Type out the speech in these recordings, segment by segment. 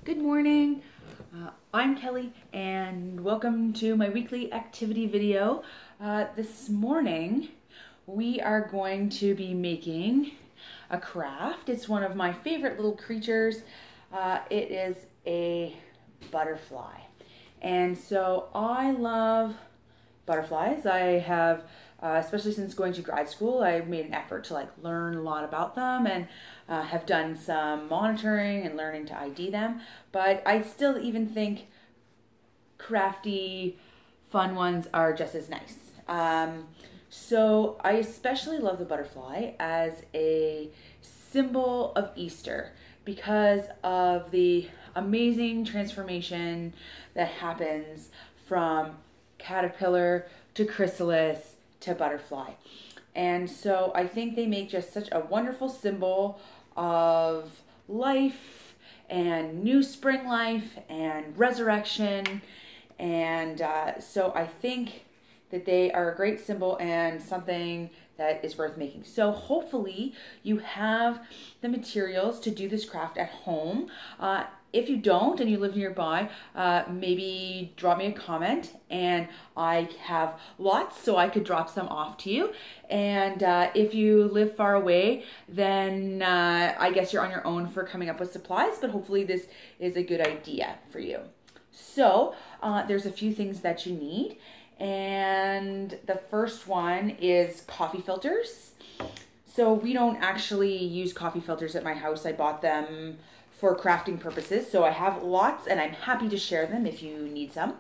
Good morning. I'm Kelly and welcome to my weekly activity video. This morning we are going to be making a craft. It's one of my favorite little creatures. It is a butterfly. And so I love butterflies. I have especially since going to grad school, I've made an effort to learn a lot about them and have done some monitoring and learning to ID them. But I still even think crafty, fun ones are just as nice. So I especially love the butterfly as a symbol of Easter because of the amazing transformation that happens from caterpillar to chrysalis to butterfly. And so I think they make just such a wonderful symbol of life and new spring life and resurrection. And so I think that they are a great symbol and something that is worth making. So hopefully you have the materials to do this craft at home. If you don't and you live nearby, maybe drop me a comment, and I have lots so I could drop some off to you. And if you live far away, then I guess you're on your own for coming up with supplies, but hopefully this is a good idea for you. So there's a few things that you need. And the first one is coffee filters. So we don't actually use coffee filters at my house. I bought them for crafting purposes. So I have lots and I'm happy to share them if you need some.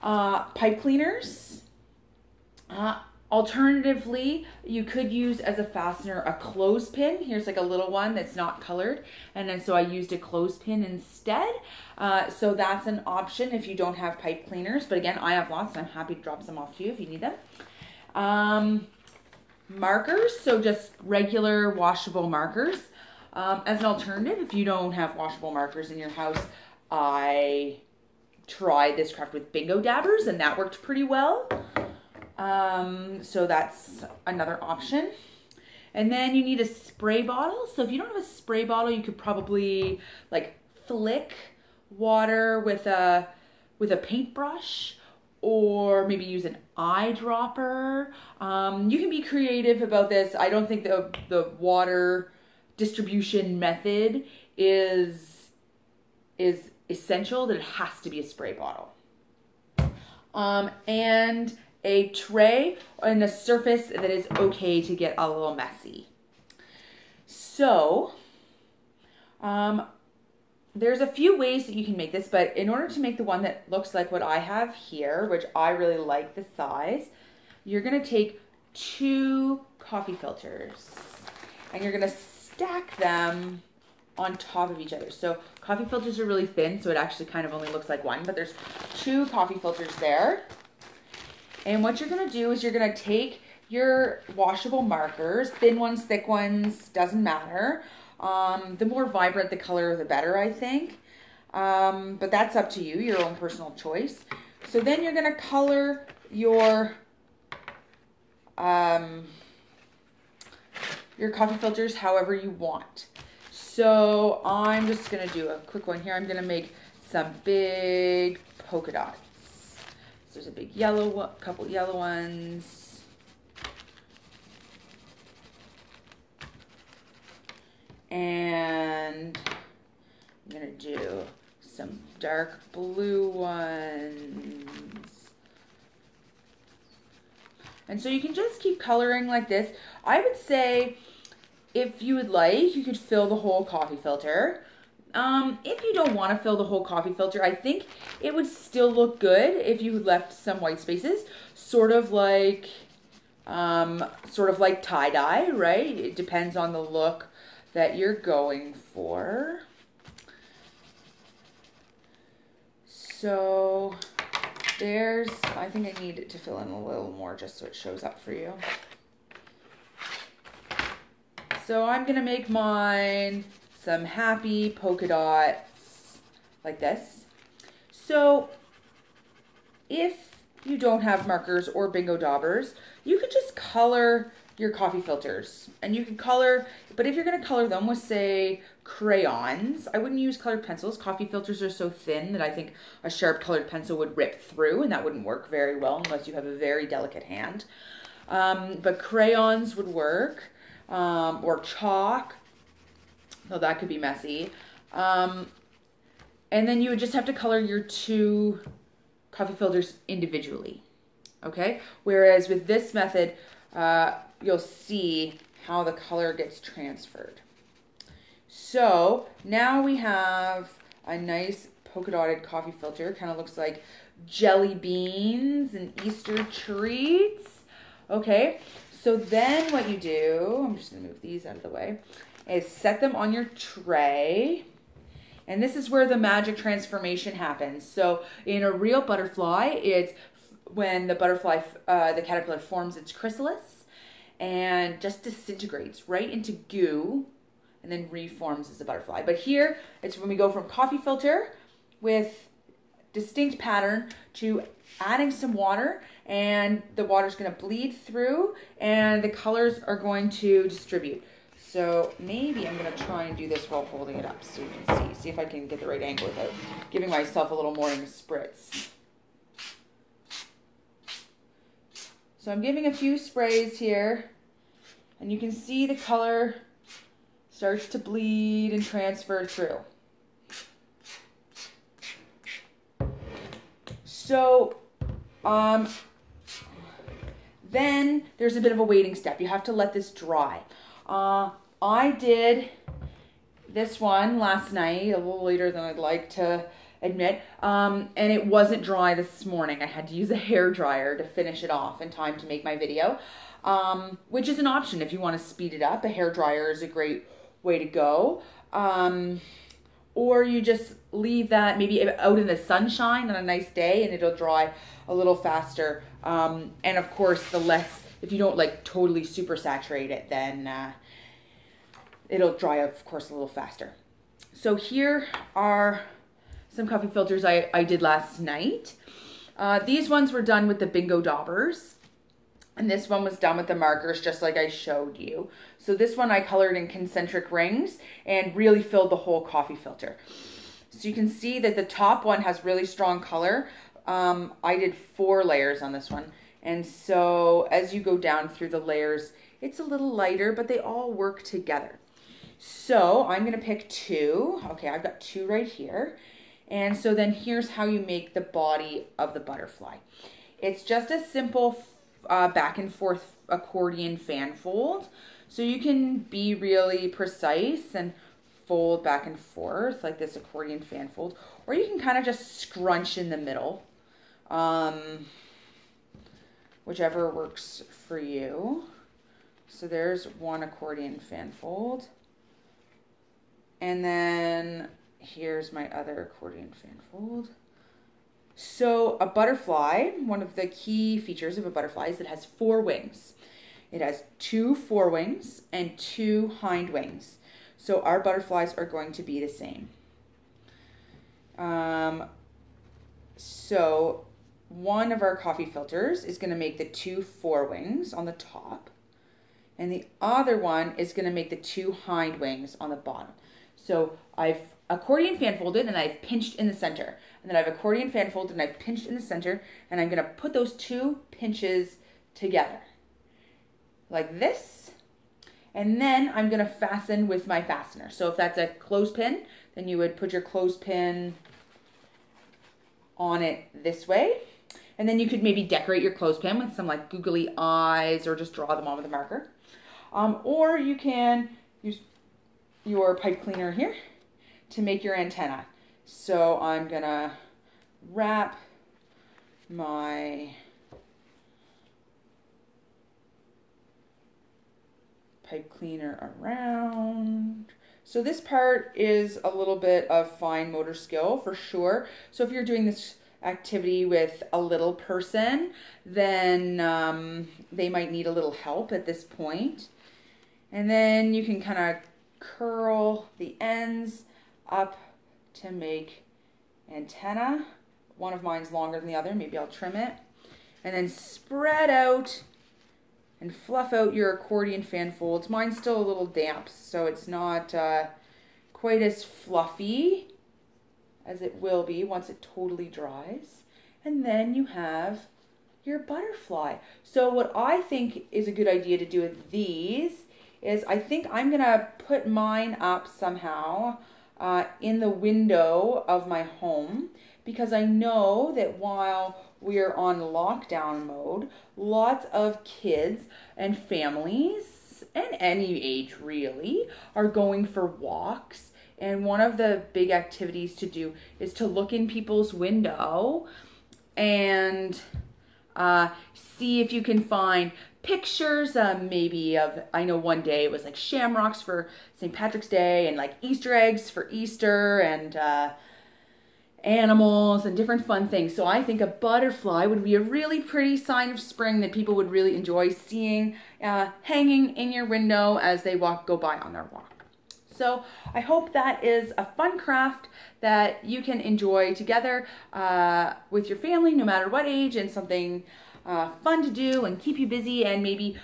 Pipe cleaners. Alternatively, you could use as a fastener a clothespin. Here's like a little one that's not colored. And then so I used a clothespin instead. So that's an option if you don't have pipe cleaners. But again, I have lots, so I'm happy to drop some off to you if you need them. Markers, so just regular washable markers. As an alternative, if you don't have washable markers in your house, I tried this craft with bingo dabbers and that worked pretty well. So that's another option. And then you need a spray bottle. So if you don't have a spray bottle, you could probably flick water with a paintbrush, or maybe use an eyedropper. You can be creative about this. I don't think the water distribution method is essential, that it has to be a spray bottle. And a tray and a surface that is okay to get a little messy. So there's a few ways that you can make this, but in order to make the one that looks like what I have here, which I really like the size, you're gonna take 2 coffee filters and you're gonna stack them on top of each other. So coffee filters are really thin, so it actually kind of only looks like one, but there's 2 coffee filters there. And what you're gonna do is you're gonna take your washable markers, thin ones, thick ones, doesn't matter. The more vibrant the color, the better, I think. But that's up to you, your own personal choice. So then you're gonna color your coffee filters however you want. So I'm just gonna do a quick one here. I'm gonna make some big polka dots. So there's a big yellow one, couple yellow ones. And I'm gonna do some dark blue ones. And so you can just keep coloring like this. I would say if you would like, you could fill the whole coffee filter. If you don't want to fill the whole coffee filter, I think it would still look good if you left some white spaces, sort of like tie-dye, right? It depends on the look that you're going for. So I think I need it to fill in a little more just so it shows up for you. So I'm gonna make mine some happy polka dots like this. So if you don't have markers or bingo daubers, you could just color your coffee filters. And you can color, but if you're gonna color them with, say, crayons, I wouldn't use colored pencils. Coffee filters are so thin that I think a sharp colored pencil would rip through, and that wouldn't work very well unless you have a very delicate hand. But crayons would work, or chalk, though that could be messy. And then you would just have to color your 2 coffee filters individually, okay? Whereas with this method, you'll see how the color gets transferred. So now we have a nice polka dotted coffee filter. Kind of looks like jelly beans and Easter treats. Okay, so then what you do, I'm just gonna move these out of the way, is set them on your tray. And this is where the magic transformation happens. So in a real butterfly, it's when the butterfly, the caterpillar forms its chrysalis and just disintegrates right into goo and then reforms as a butterfly. But here, it's when we go from coffee filter with distinct pattern to adding some water, and the water's gonna bleed through and the colors are going to distribute. So maybe I'm gonna try and do this while holding it up so you can see if I can get the right angle without giving myself a little morning spritz. So I'm giving a few sprays here, and you can see the color starts to bleed and transfer through. So then there's a bit of a waiting step. You have to let this dry. I did this one last night, a little later than I'd like to admit, and it wasn't dry this morning. I had to use a hair dryer to finish it off in time to make my video, which is an option if you want to speed it up. A hair dryer is a great way to go. Or you just leave that maybe out in the sunshine on a nice day and it'll dry a little faster. And of course, if you don't like totally super saturate it, then it'll dry, of course, a little faster. So here are some coffee filters I did last night. These ones were done with the Bingo Daubers. And this one was done with the markers, just like I showed you. So this one I colored in concentric rings and really filled the whole coffee filter. So you can see that the top one has really strong color. I did 4 layers on this one. And so as you go down through the layers, it's a little lighter, but they all work together. So I'm gonna pick 2. Okay, I've got 2 right here. And so then here's how you make the body of the butterfly. It's just a simple back and forth accordion fan fold. So you can be really precise and fold back and forth like this accordion fan fold, or you can kind of just scrunch in the middle, whichever works for you. So there's one accordion fan fold, and then here's my other accordion fan fold. So a butterfly, one of the key features of a butterfly is it has 4 wings. It has 2 forewings and 2 hind wings. So our butterflies are going to be the same. So one of our coffee filters is going to make the 2 forewings on the top, and the other one is going to make the 2 hind wings on the bottom. So I've accordion fan folded and I've pinched in the center. And then I've accordion fan folded and I've pinched in the center, and I'm gonna put those 2 pinches together like this. And then I'm gonna fasten with my fastener. So if that's a clothespin, then you would put your clothespin on it this way. And then you could maybe decorate your clothespin with some like googly eyes or just draw them on with a marker. Or you can use your pipe cleaner here to make your antenna. So I'm gonna wrap my pipe cleaner around. So this part is a little bit of fine motor skill for sure. So if you're doing this activity with a little person, then they might need a little help at this point. And then you can kind of curl the ends up to make antenna. One of mine's longer than the other, maybe I'll trim it. And then spread out and fluff out your accordion fan folds. Mine's still a little damp, so it's not quite as fluffy as it will be once it totally dries. And then you have your butterfly. So what I think is a good idea to do with these is I think I'm gonna put mine up somehow in the window of my home, because I know that while we're on lockdown mode, lots of kids and families, and any age really, are going for walks. And one of the big activities to do is to look in people's window and see if you can find pictures, maybe of, I know one day it was like shamrocks for St. Patrick's Day, and like Easter eggs for Easter, and animals and different fun things. So I think a butterfly would be a really pretty sign of spring that people would really enjoy seeing hanging in your window as they go by on their walk. So I hope that is a fun craft that you can enjoy together with your family, no matter what age, and something fun to do and keep you busy, and maybe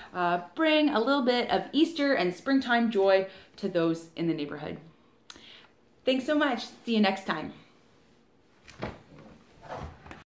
bring a little bit of Easter and springtime joy to those in the neighborhood. Thanks so much. See you next time.